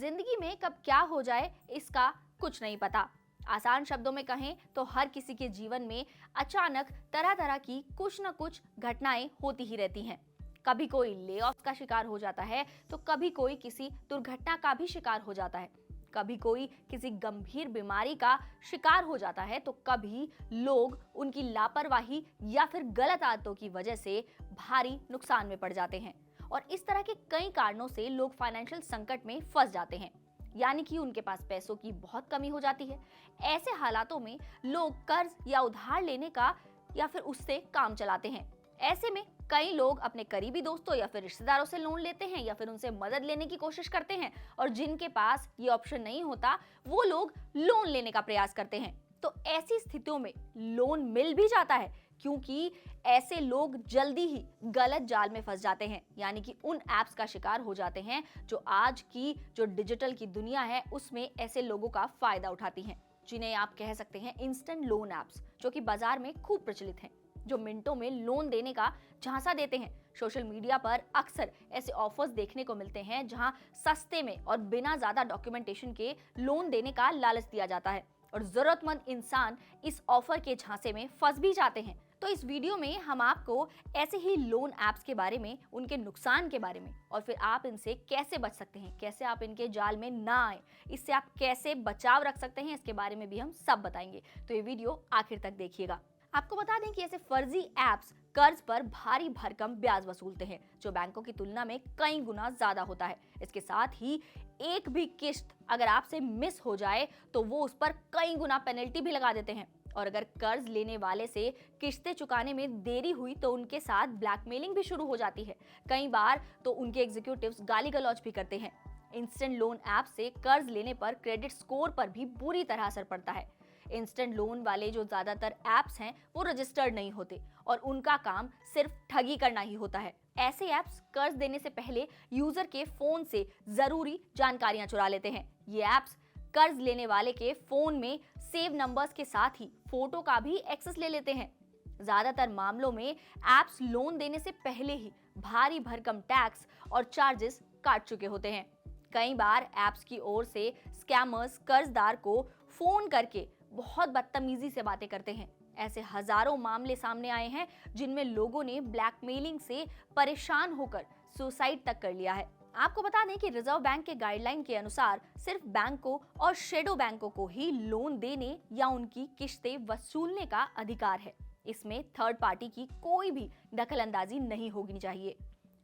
जिंदगी में कब क्या हो जाए इसका कुछ नहीं पता। आसान शब्दों में कहें तो हर किसी के जीवन में अचानक तरह तरह की कुछ न कुछ घटनाएं होती ही रहती हैं। कभी कोई ले ऑफ का शिकार हो जाता है तो कभी कोई किसी दुर्घटना का भी शिकार हो जाता है, कभी कोई किसी गंभीर बीमारी का शिकार हो जाता है, तो कभी लोग उनकी लापरवाही या फिर गलत आदतों की वजह से भारी नुकसान में पड़ जाते हैं। और इस तरह के कई कारणों से लोग फाइनेंशियल संकट में फंस जाते हैं, यानी कि उनके पास पैसों की बहुत कमी हो जाती है। ऐसे हालातों में लोग कर्ज या उधार लेने का या फिर उससे काम चलाते हैं। ऐसे में कई लोग अपने करीबी दोस्तों या फिर रिश्तेदारों से लोन लेते हैं या फिर उनसे मदद लेने की कोशिश करते हैं, और जिनके पास ये ऑप्शन नहीं होता वो लोग लोन लेने का प्रयास करते हैं। तो ऐसी स्थितियों में लोन मिल भी जाता है, क्योंकि ऐसे लोग जल्दी ही गलत जाल में फंस जाते हैं, यानी कि उन एप्स का शिकार हो जाते हैं जो आज की जो डिजिटल की दुनिया है उसमें ऐसे लोगों का फायदा उठाती हैं, जिन्हें आप कह सकते हैं इंस्टेंट लोन एप्स, जो कि बाजार में खूब प्रचलित हैं, जो मिनटों में लोन देने का झांसा देते हैं। सोशल मीडिया पर अक्सर ऐसे ऑफर्स देखने को मिलते हैं जहां सस्ते में और बिना ज्यादा डॉक्यूमेंटेशन के लोन देने का लालच दिया जाता है, और जरूरतमंद इंसान इस ऑफर के झांसे में फंस भी जाते हैं। तो इस वीडियो में हम आपको ऐसे ही लोन एप्स के बारे में, उनके नुकसान के बारे में, और फिर आप इनसे कैसे बच सकते हैं, कैसे आप इनके जाल में ना आए, इससे आप कैसे बचाव रख सकते हैं, इसके बारे में भी हम सब बताएंगे। तो ये वीडियो आखिर तक देखिएगा। आपको बता दें कि ऐसे फर्जी एप्स कर्ज पर भारी भरकम ब्याज वसूलते हैं, जो बैंकों की तुलना में कई गुना ज्यादा होता है। इसके साथ ही एक भी किस्त अगर आपसे मिस हो जाए तो वो उस पर कई गुना पेनल्टी भी लगा देते हैं, और अगर कर्ज लेने वाले से किस्तें चुकाने में देरी हुई तो उनके साथ ब्लैकमेलिंग भी शुरू हो जाती है। कई बार तो उनके एग्जीक्यूटिव्स गाली गलौज भी करते हैं। इंस्टेंट लोन ऐप से कर्ज लेने पर क्रेडिट स्कोर पर भी बुरी तरह असर पड़ता है। इंस्टेंट लोन वाले जो ज्यादातर एप्स हैं वो रजिस्टर्ड नहीं होते, और उनका काम सिर्फ ठगी करना ही होता है। ऐसे एप्स कर्ज देने से पहले यूजर के फोन से जरूरी जानकारियां चुरा लेते हैं। ये एप्स कर्ज लेने वाले के फोन में सेव नंबर्स के साथ ही फोटो का भी एक्सेस ले लेते हैं। ज्यादातर मामलों में एप्स लोन देने से पहले ही भारी भरकम टैक्स और चार्जेस काट चुके होते हैं। कई बार एप्स की ओर से स्कैमर्स कर्जदार को फोन करके बहुत बदतमीजी से बातें करते हैं। ऐसे हजारों मामले सामने आए हैं जिनमें लोगों ने ब्लैकमेलिंग से परेशान होकर सुसाइड तक कर लिया है। आपको बता दें कि रिजर्व बैंक के गाइडलाइन के अनुसार सिर्फ बैंकों और शेडो बैंकों को ही लोन देने या उनकी किस्तें वसूलने का अधिकार है। इसमें थर्ड पार्टी की कोई भी दखलंदाजी नहीं होनी चाहिए।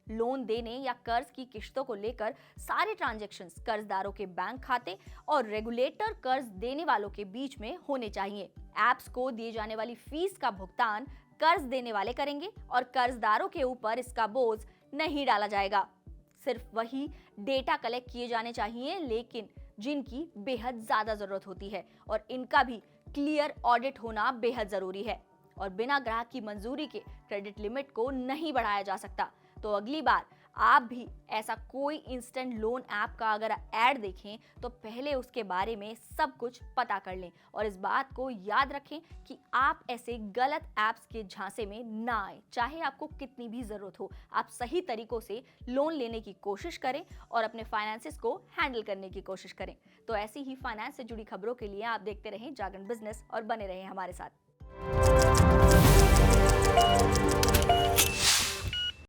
लोन देने या कर्ज की किश्तों को लेकर सारे ट्रांजैक्शंस कर्जदारों के बैंक खाते और रेगुलेटर कर्ज देने वालों के बीच में होने चाहिए। एप्स को दिए जाने वाली फीस का भुगतान कर्ज देने वाले करेंगे, और कर्जदारों के ऊपर इसका बोझ नहीं डाला जाएगा। सिर्फ वही डेटा कलेक्ट किए जाने चाहिए लेकिन जिनकी बेहद ज्यादा जरूरत होती है, और इनका भी क्लियर ऑडिट होना बेहद जरूरी है। और बिना ग्राहक की मंजूरी के क्रेडिट लिमिट को नहीं बढ़ाया जा सकता। तो अगली बार आप भी ऐसा कोई इंस्टेंट लोन ऐप का अगर ऐड देखें तो पहले उसके बारे में सब कुछ पता कर लें, और इस बात को याद रखें कि आप ऐसे गलत ऐप्स के झांसे में ना आए। चाहे आपको कितनी भी जरूरत हो, आप सही तरीकों से लोन लेने की कोशिश करें और अपने फाइनेंसेस को हैंडल करने की कोशिश करें। तो ऐसी ही फाइनेंस से जुड़ी खबरों के लिए आप देखते रहें जागरण बिजनेस और बने रहें हमारे साथ।